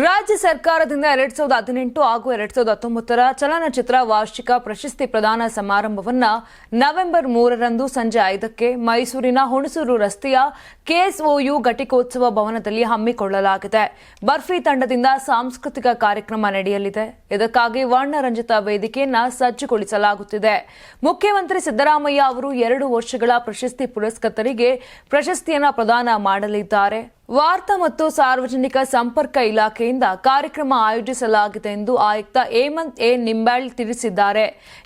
ರಾಜ್ಯ ಸರ್ಕಾರದಿಂದ 2018 ಹಾಗೂ 2019 ಚಲನಚಿತ್ರ ವಾರ್ಷಿಕ ಪ್ರಶಸ್ತಿ ಪ್ರದಾನ ಸಮಾರಂಭವನ್ನು ನವೆಂಬರ್ 3ರಂದು ಸಂಜೆ 5ಕ್ಕೆ ಮೈಸೂರಿನ ಹುಣಸೂರು ರಸ್ತೆಯ ಕೆಎಸ್ಒಯು ಘಟಿಕೋತ್ಸವ ಭವನದಲ್ಲಿ ಹಮ್ಮಿಕೊಳ್ಳಲಾಗಿದೆ. ಬರ್ಫಿ ತಂಡದಿಂದ ಸಾಂಸ್ಕೃತಿಕ ಕಾರ್ಯಕ್ರಮ ನಡೆಯಲಿದೆ. ಇದಕ್ಕಾಗಿ ವರ್ಣರಂಜಿತ ವೇದಿಕೆಯನ್ನು ಸಜ್ಜುಗೊಳಿಸಲಾಗುತ್ತಿದೆ. ಮುಖ್ಯಮಂತ್ರಿ ಸಿದ್ದರಾಮಯ್ಯ ಅವರು 2 ವರ್ಷಗಳ ಪ್ರಶಸ್ತಿ ಪುರಸ್ಕೃತರಿಗೆ ಪ್ರಶಸ್ತಿಯನ್ನು ಪ್ರದಾನ ಮಾಡಲಿದ್ದಾರೆ. ವಾರ್ತಾ ಮತ್ತು ಸಾರ್ವಜನಿಕ ಸಂಪರ್ಕ ಇಲಾಖೆಯಿಂದ ಕಾರ್ಯಕ್ರಮ ಆಯೋಜಿಸಲಾಗಿದೆ ಎಂದು ಆಯುಕ್ತ ಹೇಮಂತ್ ಎ ನಿಂಬಾಳ್ ತಿಳಿಸಿದ್ದಾರೆ.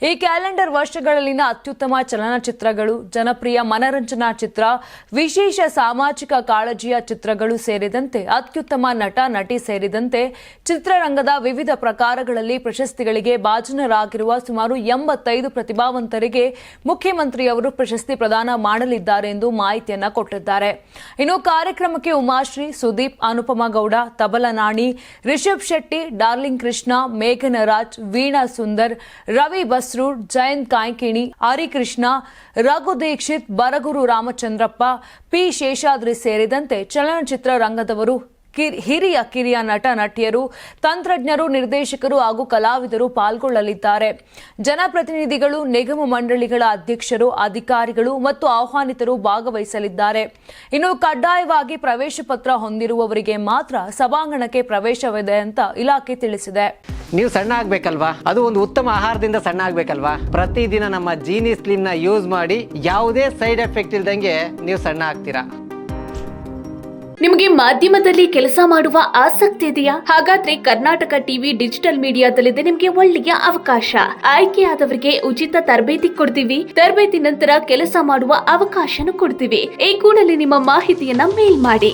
ಈ ಕ್ಯಾಲೆಂಡರ್ ವರ್ಷಗಳಲ್ಲಿನ ಅತ್ಯುತ್ತಮ ಚಲನಚಿತ್ರಗಳು, ಜನಪ್ರಿಯ ಮನರಂಜನಾ ಚಿತ್ರ, ವಿಶೇಷ ಸಾಮಾಜಿಕ ಕಾಳಜಿಯ ಚಿತ್ರಗಳು ಸೇರಿದಂತೆ ಅತ್ಯುತ್ತಮ ನಟ ನಟಿ ಸೇರಿದಂತೆ ಚಿತ್ರರಂಗದ ವಿವಿಧ ಪ್ರಕಾರಗಳಲ್ಲಿ ಪ್ರಶಸ್ತಿಗಳಿಗೆ ಭಾಜನರಾಗಿರುವ ಸುಮಾರು 85 ಪ್ರತಿಭಾವಂತರಿಗೆ ಮುಖ್ಯಮಂತ್ರಿಯವರು ಪ್ರಶಸ್ತಿ ಪ್ರದಾನ ಮಾಡಲಿದ್ದಾರೆ ಎಂದು ಮಾಹಿತಿಯನ್ನು ಕೊಟ್ಟಿದ್ದಾರೆ. ಇನ್ನು ಕಾರ್ಯಕ್ರಮಕ್ಕೆ ಉಮಾಶ್ರೀ, ಸುದೀಪ್, ಅನುಪಮ ಗೌಡ, ತಬಲನಾಣಿ, ರಿಷಬ್ ಶೆಟ್ಟಿ, ಡಾರ್ಲಿಂಗ್ ಕೃಷ್ಣ, ಮೇಘನರಾಜ್, ವೀಣಾ ಸುಂದರ್, ರವಿ ಬಸ್ರೂರ್, ಜಯಂತ್ ಕಾಯ್ಕಿಣಿ, ಹರಿಕೃಷ್ಣ, ರಘು ದೀಕ್ಷಿತ್, ಬರಗೂರು ರಾಮಚಂದ್ರಪ್ಪ, ಪಿ ಶೇಷಾದ್ರಿ ಸೇರಿದಂತೆ ಚಲನಚಿತ್ರ ರಂಗದವರು, ಹಿರಿಯ ಕಿರಿಯ ನಟ ನಟಿಯರು, ತಂತ್ರಜ್ಞರು, ನಿರ್ದೇಶಕರು ಹಾಗೂ ಕಲಾವಿದರು ಪಾಲ್ಗೊಳ್ಳಲಿದ್ದಾರೆ. ಜನಪ್ರತಿನಿಧಿಗಳು, ನಿಗಮ ಮಂಡಳಿಗಳ ಅಧ್ಯಕ್ಷರು, ಅಧಿಕಾರಿಗಳು ಮತ್ತು ಆಹ್ವಾನಿತರು ಭಾಗವಹಿಸಲಿದ್ದಾರೆ. ಇನ್ನು ಕಡ್ಡಾಯವಾಗಿ ಪ್ರವೇಶ ಪತ್ರ ಹೊಂದಿರುವವರಿಗೆ ಮಾತ್ರ ಸಭಾಂಗಣಕ್ಕೆ ಪ್ರವೇಶವಿದೆ ಅಂತ ಇಲಾಖೆ ತಿಳಿಸಿದೆ. ನೀವು ಸಣ್ಣ ಆಗ್ಬೇಕಲ್ವಾ? ಅದು ಒಂದು ಉತ್ತಮ ಆಹಾರದಿಂದ ಸಣ್ಣ ಆಗ್ಬೇಕಲ್ವಾ? ಪ್ರತಿದಿನ ನಮ್ಮ ಜೀನಿ ಸ್ಲಿಮ್ ನ ಯೂಸ್ ಮಾಡಿ ಯಾವುದೇ ಸೈಡ್ ಎಫೆಕ್ಟ್ ಇಲ್ದಂಗೆ ನೀವು ಸಣ್ಣ ಆಗ್ತೀರಾ. ನಿಮಗೆ ಮಾಧ್ಯಮದಲ್ಲಿ ಕೆಲಸ ಮಾಡುವ ಆಸಕ್ತಿ ಇದೆಯಾ? ಹಾಗಾದ್ರೆ ಕರ್ನಾಟಕ ಟಿವಿ ಡಿಜಿಟಲ್ ಮೀಡಿಯಾದಲ್ಲಿದೆ ನಿಮಗೆ ಒಳ್ಳೆಯ ಅವಕಾಶ. ಆಯ್ಕೆಯಾದವರಿಗೆ ಉಚಿತ ತರಬೇತಿ ಕೊಡ್ತೀವಿ. ತರಬೇತಿ ನಂತರ ಕೆಲಸ ಮಾಡುವ ಅವಕಾಶನೂ ಕೊಡ್ತೀವಿ. ಈ ಕೂಡಲೇ ನಿಮ್ಮ ಮಾಹಿತಿಯನ್ನ ಮೇಲ್ ಮಾಡಿ.